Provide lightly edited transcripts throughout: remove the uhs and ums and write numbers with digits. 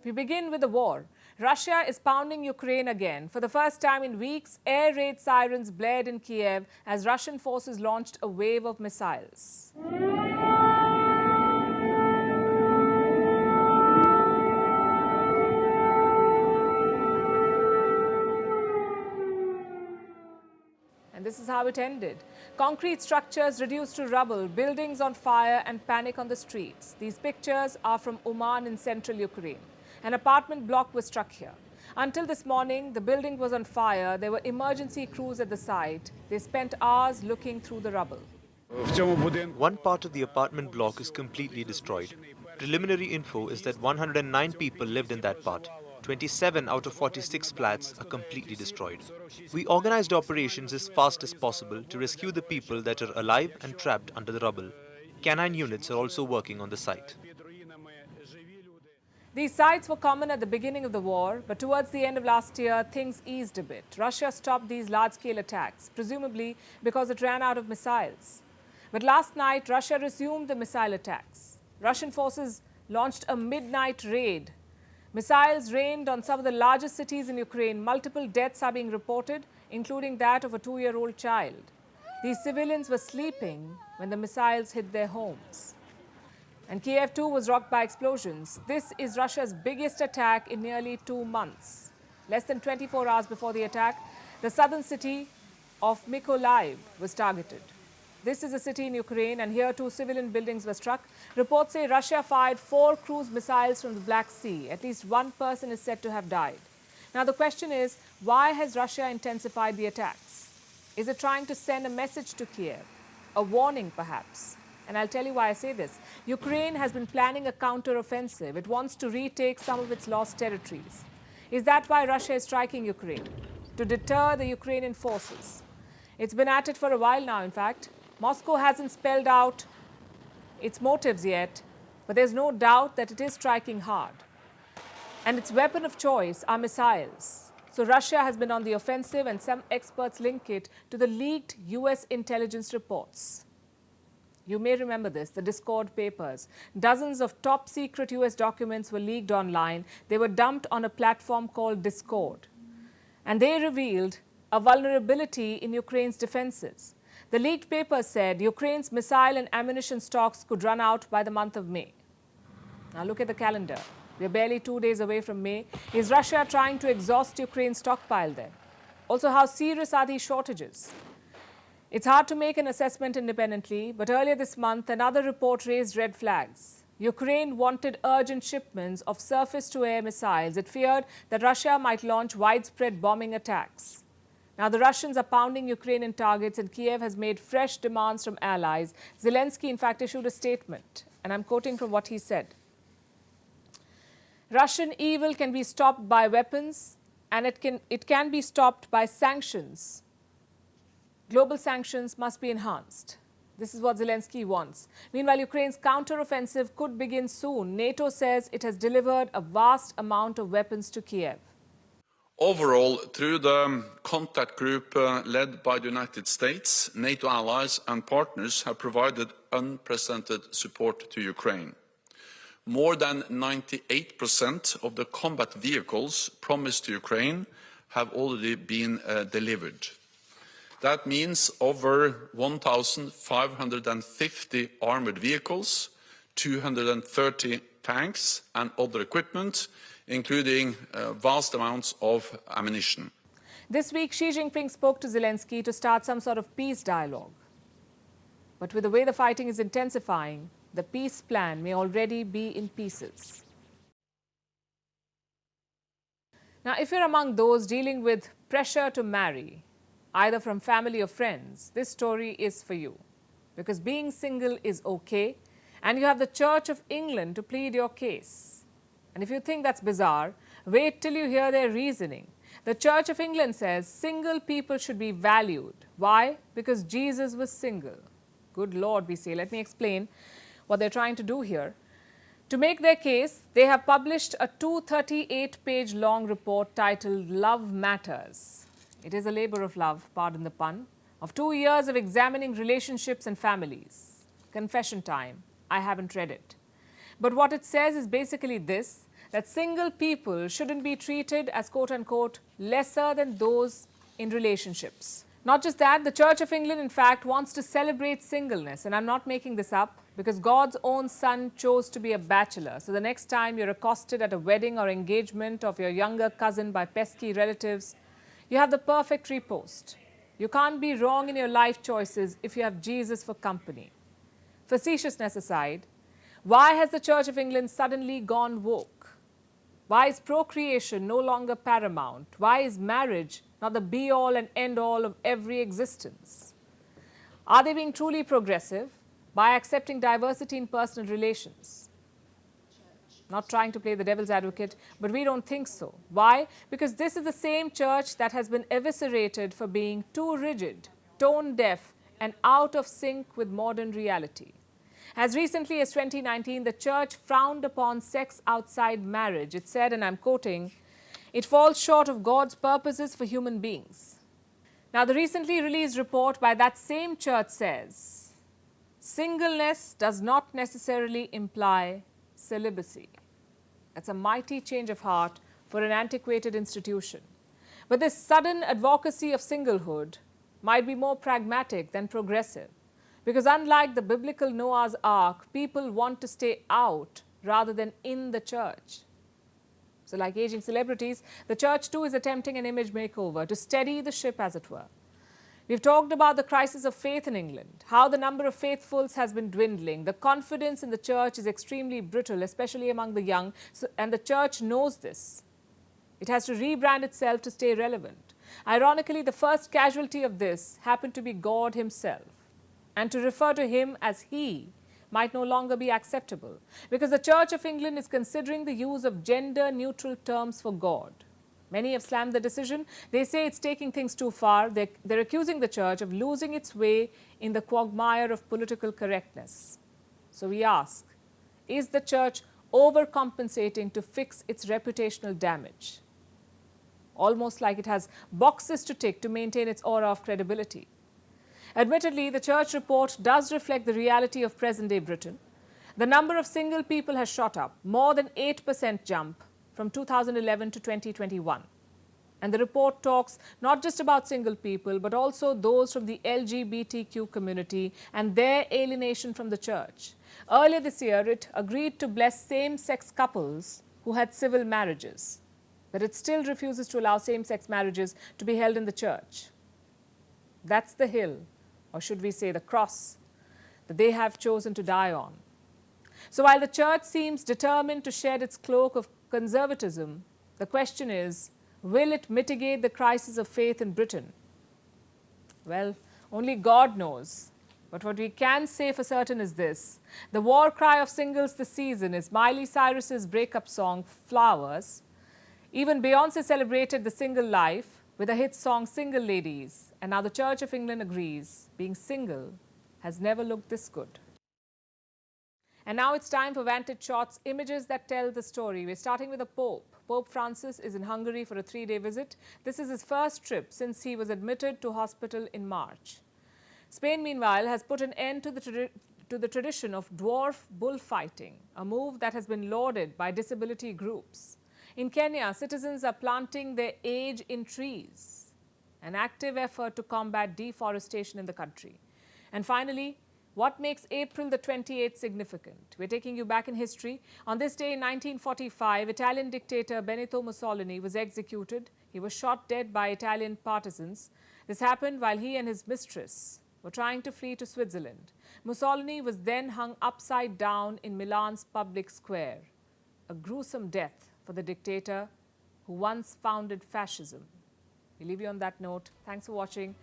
We begin with the war. Russia is pounding Ukraine again. For the first time in weeks, air raid sirens blared in Kyiv as Russian forces launched a wave of missiles. And this is how it ended. Concrete structures reduced to rubble, buildings on fire, and panic on the streets. These pictures are from Uman in central Ukraine. An apartment block was struck here. Until this morning, the building was on fire. There were emergency crews at the site. They spent hours looking through the rubble. One part of the apartment block is completely destroyed. Preliminary info is that 109 people lived in that part. 27 out of 46 flats are completely destroyed. We organized operations as fast as possible to rescue the people that are alive and trapped under the rubble. Canine units are also working on the site. These sites were common at the beginning of the war, but towards the end of last year, things eased a bit. Russia stopped these large-scale attacks, presumably because it ran out of missiles. But last night, Russia resumed the missile attacks. Russian forces launched a midnight raid. Missiles rained on some of the largest cities in Ukraine. Multiple deaths are being reported, including that of a 2-year-old child. These civilians were sleeping when the missiles hit their homes. And Kyiv too was rocked by explosions. This is Russia's biggest attack in nearly 2 months. Less than 24 hours before the attack, the southern city of Mykolaiv was targeted. This is a city in Ukraine, and here 2 civilian buildings were struck. Reports say Russia fired 4 cruise missiles from the Black Sea. At least 1 person is said to have died. Now the question is, why has Russia intensified the attacks? Is it trying to send a message to Kyiv? A warning, perhaps? And I'll tell you why I say this. Ukraine has been planning a counter-offensive. It wants to retake some of its lost territories. Is that why Russia is striking Ukraine? To deter the Ukrainian forces. It's been at it for a while now, in fact. Moscow hasn't spelled out its motives yet, but there's no doubt that it is striking hard. And its weapon of choice are missiles. So Russia has been on the offensive, and some experts link it to the leaked US intelligence reports. You may remember this, the Discord papers. Dozens of top-secret US documents were leaked online. They were dumped on a platform called Discord. And they revealed a vulnerability in Ukraine's defenses. The leaked papers said Ukraine's missile and ammunition stocks could run out by the month of May. Now look at the calendar. We're barely 2 days away from May. Is Russia trying to exhaust Ukraine's stockpile then? Also, how serious are these shortages? It's hard to make an assessment independently, but earlier this month, another report raised red flags. Ukraine wanted urgent shipments of surface-to-air missiles. It feared that Russia might launch widespread bombing attacks. Now, the Russians are pounding Ukrainian targets, and Kyiv has made fresh demands from allies. Zelensky, in fact, issued a statement, and I'm quoting from what he said. Russian evil can be stopped by weapons, and it can be stopped by sanctions. Global sanctions must be enhanced. This is what Zelensky wants. Meanwhile, Ukraine's counter-offensive could begin soon. NATO says it has delivered a vast amount of weapons to Kyiv. Overall, through the contact group led by the United States, NATO allies and partners have provided unprecedented support to Ukraine. More than 98% of the combat vehicles promised to Ukraine have already been delivered. That means over 1,550 armored vehicles, 230 tanks and other equipment, including vast amounts of ammunition. This week, Xi Jinping spoke to Zelensky to start some sort of peace dialogue. But with the way the fighting is intensifying, the peace plan may already be in pieces. Now, if you're among those dealing with pressure to marry, either from family or friends, this story is for you. Because being single is okay, and you have the Church of England to plead your case. And if you think that's bizarre, wait till you hear their reasoning. The Church of England says single people should be valued. Why? Because Jesus was single. Good Lord, we say. Let me explain what they're trying to do here. To make their case, they have published a 238-page long report titled Love Matters. It is a labor of love, pardon the pun, of 2 years of examining relationships and families. Confession time, I haven't read it. But what it says is basically this: that single people shouldn't be treated as quote-unquote lesser than those in relationships. Not just that, the Church of England, in fact, wants to celebrate singleness. And I'm not making this up, because God's own son chose to be a bachelor. So the next time you're accosted at a wedding or engagement of your younger cousin by pesky relatives, you have the perfect repost. You can't be wrong in your life choices if you have Jesus for company. Facetiousness aside, why has the Church of England suddenly gone woke? Why is procreation no longer paramount? Why is marriage not the be-all and end-all of every existence? Are they being truly progressive by accepting diversity in personal relations? Not trying to play the devil's advocate, but we don't think so. Why? Because this is the same church that has been eviscerated for being too rigid, tone-deaf, and out of sync with modern reality. As recently as 2019, the church frowned upon sex outside marriage. It said, and I'm quoting, "It falls short of God's purposes for human beings." Now, the recently released report by that same church says, singleness does not necessarily imply celibacy. That's a mighty change of heart for an antiquated institution. But this sudden advocacy of singlehood might be more pragmatic than progressive, because unlike the biblical Noah's Ark, people want to stay out rather than in the church. So like aging celebrities, the church too is attempting an image makeover to steady the ship, as it were. We've talked about the crisis of faith in England, how the number of faithfuls has been dwindling. The confidence in the church is extremely brittle, especially among the young, and the church knows this. It has to rebrand itself to stay relevant. Ironically, the first casualty of this happened to be God himself. And to refer to him as he might no longer be acceptable, because the Church of England is considering the use of gender-neutral terms for God. Many have slammed the decision. They say it's taking things too far. They're accusing the church of losing its way in the quagmire of political correctness. So we ask, is the church overcompensating to fix its reputational damage? Almost like it has boxes to tick to maintain its aura of credibility. Admittedly, the church report does reflect the reality of present-day Britain. The number of single people has shot up, more than 8% jump from 2011 to 2021. And the report talks not just about single people, but also those from the LGBTQ community and their alienation from the church. Earlier this year, it agreed to bless same-sex couples who had civil marriages, but it still refuses to allow same-sex marriages to be held in the church. That's the hill, or should we say the cross, that they have chosen to die on. So while the church seems determined to shed its cloak of conservatism, the question is, will it mitigate the crisis of faith in Britain? Well, only God knows. But what we can say for certain is this: the war cry of singles this season is Miley Cyrus's breakup song, Flowers. Even Beyoncé celebrated the single life with a hit song, Single Ladies. And now the Church of England agrees, being single has never looked this good. And now it's time for Vantage Shots, images that tell the story. We're starting with the Pope. Pope Francis is in Hungary for a 3-day visit. This is his first trip since he was admitted to hospital in March. Spain, meanwhile, has put an end to the tradition of dwarf bullfighting, a move that has been lauded by disability groups. In Kenya, citizens are planting their age in trees, an active effort to combat deforestation in the country. And finally, what makes April the 28th significant? We're taking you back in history. On this day in 1945, Italian dictator Benito Mussolini was executed. He was shot dead by Italian partisans. This happened while he and his mistress were trying to flee to Switzerland. Mussolini was then hung upside down in Milan's public square. A gruesome death for the dictator who once founded fascism. We leave you on that note. Thanks for watching.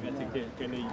Grazie che lei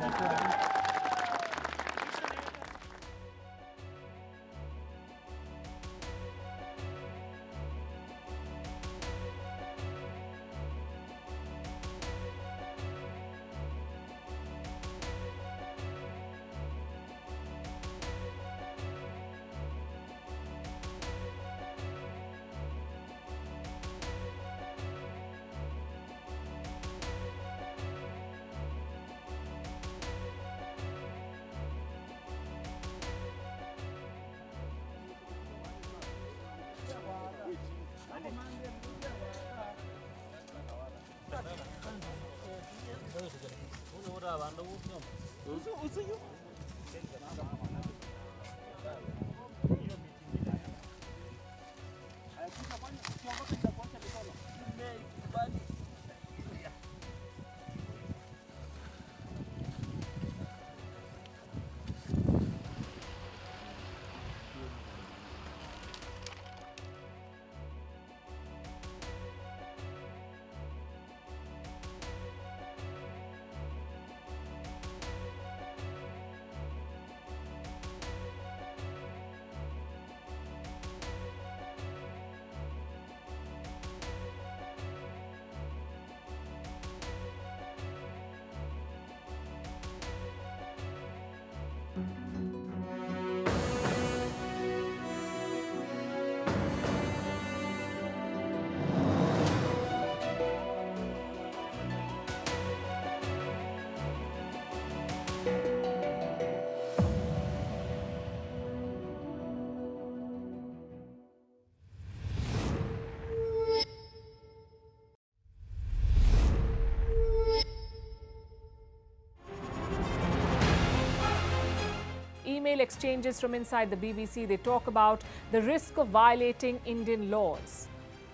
Email exchanges from inside the BBC, they talk about the risk of violating Indian laws.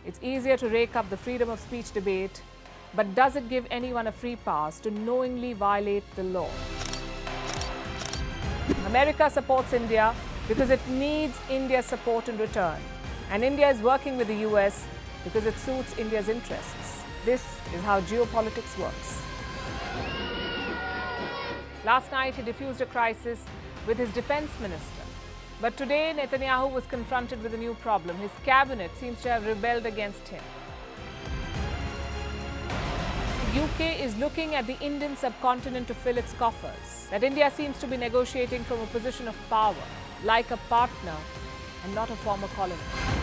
It's easier to rake up the freedom of speech debate, but does it give anyone a free pass to knowingly violate the law? America supports India because it needs India's support in return. And India is working with the US because it suits India's interests. This is how geopolitics works. Last night, he diffused a crisis with his defense minister. But today, Netanyahu was confronted with a new problem. His cabinet seems to have rebelled against him. The UK is looking at the Indian subcontinent to fill its coffers. That India seems to be negotiating from a position of power, like a partner and not a former colony.